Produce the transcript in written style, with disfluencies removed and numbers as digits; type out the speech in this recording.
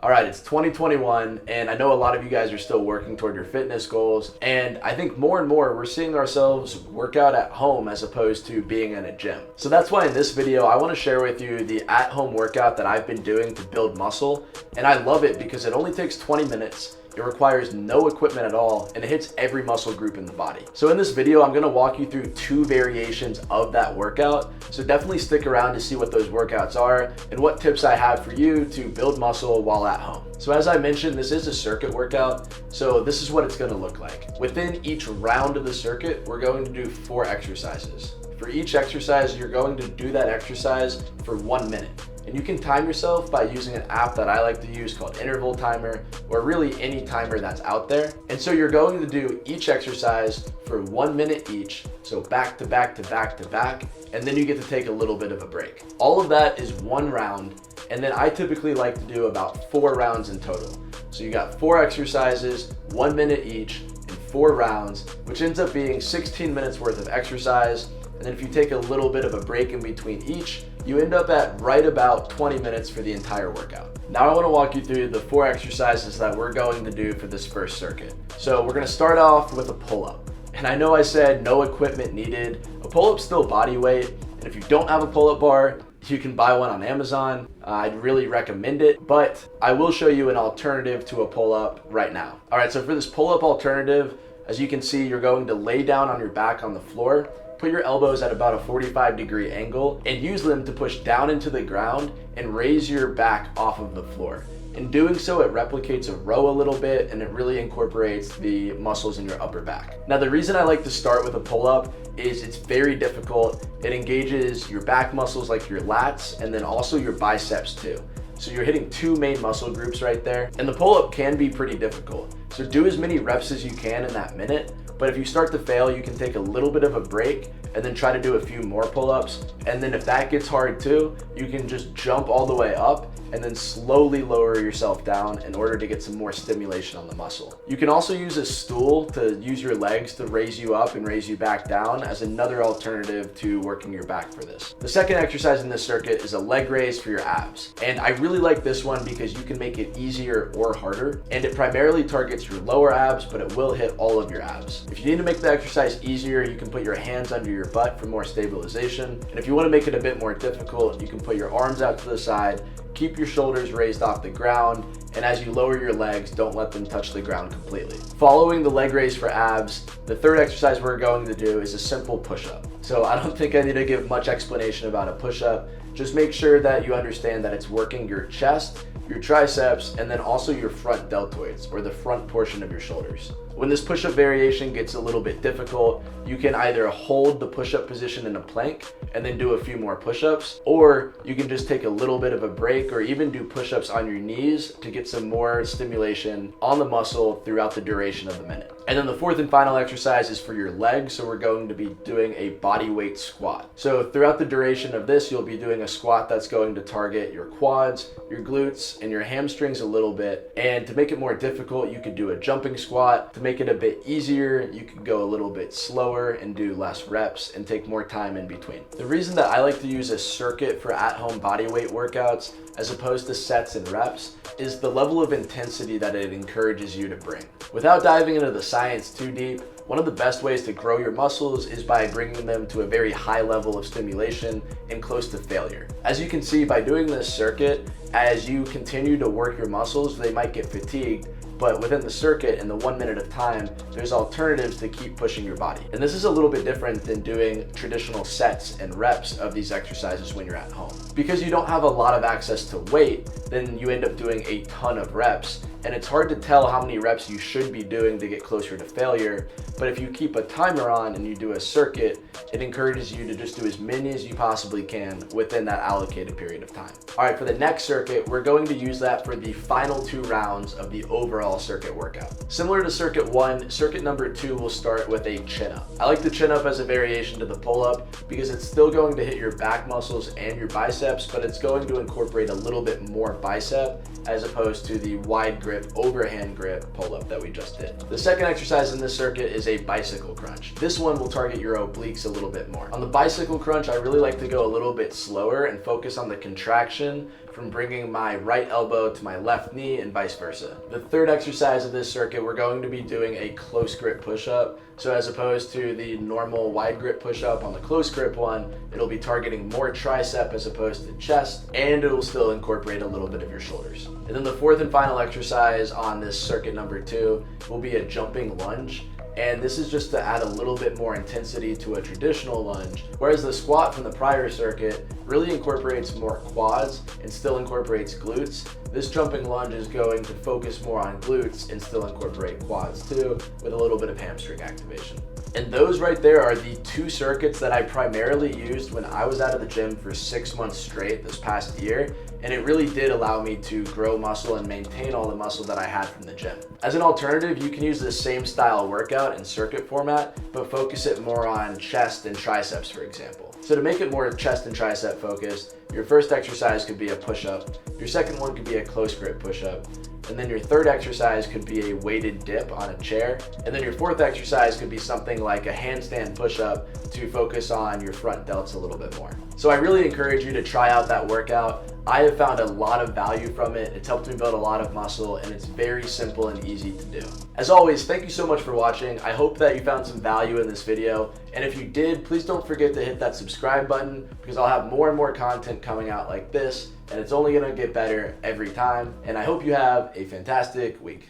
All right, it's 2021, and I know a lot of you guys are still working toward your fitness goals, and I think more and more we're seeing ourselves work out at home as opposed to being in a gym. So that's why in this video, I wanna share with you the at-home workout that I've been doing to build muscle, and I love it because it only takes 20 minutes. It requires no equipment at all, and it hits every muscle group in the body. So in this video, I'm gonna walk you through 2 variations of that workout. So definitely stick around to see what those workouts are and what tips I have for you to build muscle while at home. So as I mentioned, this is a circuit workout. So this is what it's gonna look like. Within each round of the circuit, we're going to do 4 exercises. For each exercise, you're going to do that exercise for 1 minute. And you can time yourself by using an app that I like to use called Interval Timer, or really any timer that's out there. And so you're going to do each exercise for 1 minute each, so back to back to back to back, and then you get to take a little bit of a break. All of that is 1 round, and then I typically like to do about 4 rounds in total. So you got 4 exercises, 1 minute each, and 4 rounds, which ends up being 16 minutes worth of exercise. And then if you take a little bit of a break in between each, you end up at right about 20 minutes for the entire workout. Now I want to walk you through the 4 exercises that we're going to do for this first circuit. So we're going to start off with a pull-up. And I know I said no equipment needed. A pull-up's still body weight, and if you don't have a pull-up bar, you can buy one on Amazon. I'd really recommend it, but I will show you an alternative to a pull-up right now. All right, so for this pull-up alternative, as you can see, you're going to lay down on your back on the floor. Put your elbows at about a 45-degree angle and use them to push down into the ground and raise your back off of the floor. In doing so, it replicates a row a little bit and it really incorporates the muscles in your upper back. Now, the reason I like to start with a pull-up is it's very difficult. It engages your back muscles like your lats and then also your biceps too. So you're hitting 2 main muscle groups right there. And the pull-up can be pretty difficult. So do as many reps as you can in that minute. But if you start to fail, you can take a little bit of a break and then try to do a few more pull-ups. And then if that gets hard too, you can just jump all the way up and then slowly lower yourself down in order to get some more stimulation on the muscle. You can also use a stool to use your legs to raise you up and raise you back down as another alternative to working your back for this. The second exercise in this circuit is a leg raise for your abs. And I really like this one because you can make it easier or harder. And it primarily targets your lower abs, but it will hit all of your abs. If you need to make the exercise easier, you can put your hands under your butt for more stabilization. And if you want to make it a bit more difficult, you can put your arms out to the side, keep your shoulders raised off the ground, and as you lower your legs, don't let them touch the ground completely. Following the leg raise for abs, the third exercise we're going to do is a simple push-up. So I don't think I need to give much explanation about a push-up. Just make sure that you understand that it's working your chest, your triceps, and then also your front deltoids, or the front portion of your shoulders. When this push-up variation gets a little bit difficult, you can either hold the push-up position in a plank and then do a few more push-ups, or you can just take a little bit of a break or even do push-ups on your knees to get some more stimulation on the muscle throughout the duration of the minute. And then the fourth and final exercise is for your legs, so we're going to be doing a body weight squat. So throughout the duration of this, you'll be doing a squat that's going to target your quads, your glutes, and your hamstrings a little bit. And to make it more difficult, you could do a jumping squat. To make it a bit easier, you could go a little bit slower and do less reps and take more time in between. The reason that I like to use a circuit for at-home body weight workouts as opposed to sets and reps is the level of intensity that it encourages you to bring. Without diving into the science too deep, one of the best ways to grow your muscles is by bringing them to a very high level of stimulation and close to failure. As you can see, by doing this circuit, as you continue to work your muscles, they might get fatigued, but within the circuit in the 1 minute of time, there's alternatives to keep pushing your body. And this is a little bit different than doing traditional sets and reps of these exercises when you're at home. Because you don't have a lot of access to weight, then you end up doing a ton of reps, and it's hard to tell how many reps you should be doing to get closer to failure. But if you keep a timer on and you do a circuit, it encourages you to just do as many as you possibly can within that allocated period of time. All right, for the next circuit, we're going to use that for the final 2 rounds of the overall circuit workout. Similar to circuit 1, circuit number 2 will start with a chin up. I like the chin up as a variation to the pull up because it's still going to hit your back muscles and your biceps, but it's going to incorporate a little bit more bicep as opposed to the wide grip grip, overhand grip pull-up that we just did. The second exercise in this circuit is a bicycle crunch. This one will target your obliques a little bit more. On the bicycle crunch, I really like to go a little bit slower and focus on the contraction from bringing my right elbow to my left knee and vice versa. The third exercise of this circuit, we're going to be doing a close grip push-up. So as opposed to the normal wide grip push-up on the close grip one, it'll be targeting more tricep as opposed to chest, and it'll still incorporate a little bit of your shoulders. And then the fourth and final exercise on this circuit number 2 will be a jumping lunge. And this is just to add a little bit more intensity to a traditional lunge, whereas the squat from the prior circuit really incorporates more quads and still incorporates glutes. This jumping lunge is going to focus more on glutes and still incorporate quads too, with a little bit of hamstring activation. And those right there are the 2 circuits that I primarily used when I was out of the gym for 6 months straight this past year, and it really did allow me to grow muscle and maintain all the muscle that I had from the gym. As an alternative, you can use the same style workout in circuit format, but focus it more on chest and triceps, for example. So to make it more chest and tricep focused, your first exercise could be a push-up, your second one could be a close grip push-up, and then your third exercise could be a weighted dip on a chair, and then your fourth exercise could be something like a handstand push-up to focus on your front delts a little bit more. So I really encourage you to try out that workout. I have found a lot of value from it. It's helped me build a lot of muscle, and it's very simple and easy to do. As always, thank you so much for watching. I hope that you found some value in this video, and if you did, please don't forget to hit that subscribe button, because I'll have more and more content coming out like this, and it's only gonna get better every time. And I hope you have a fantastic week.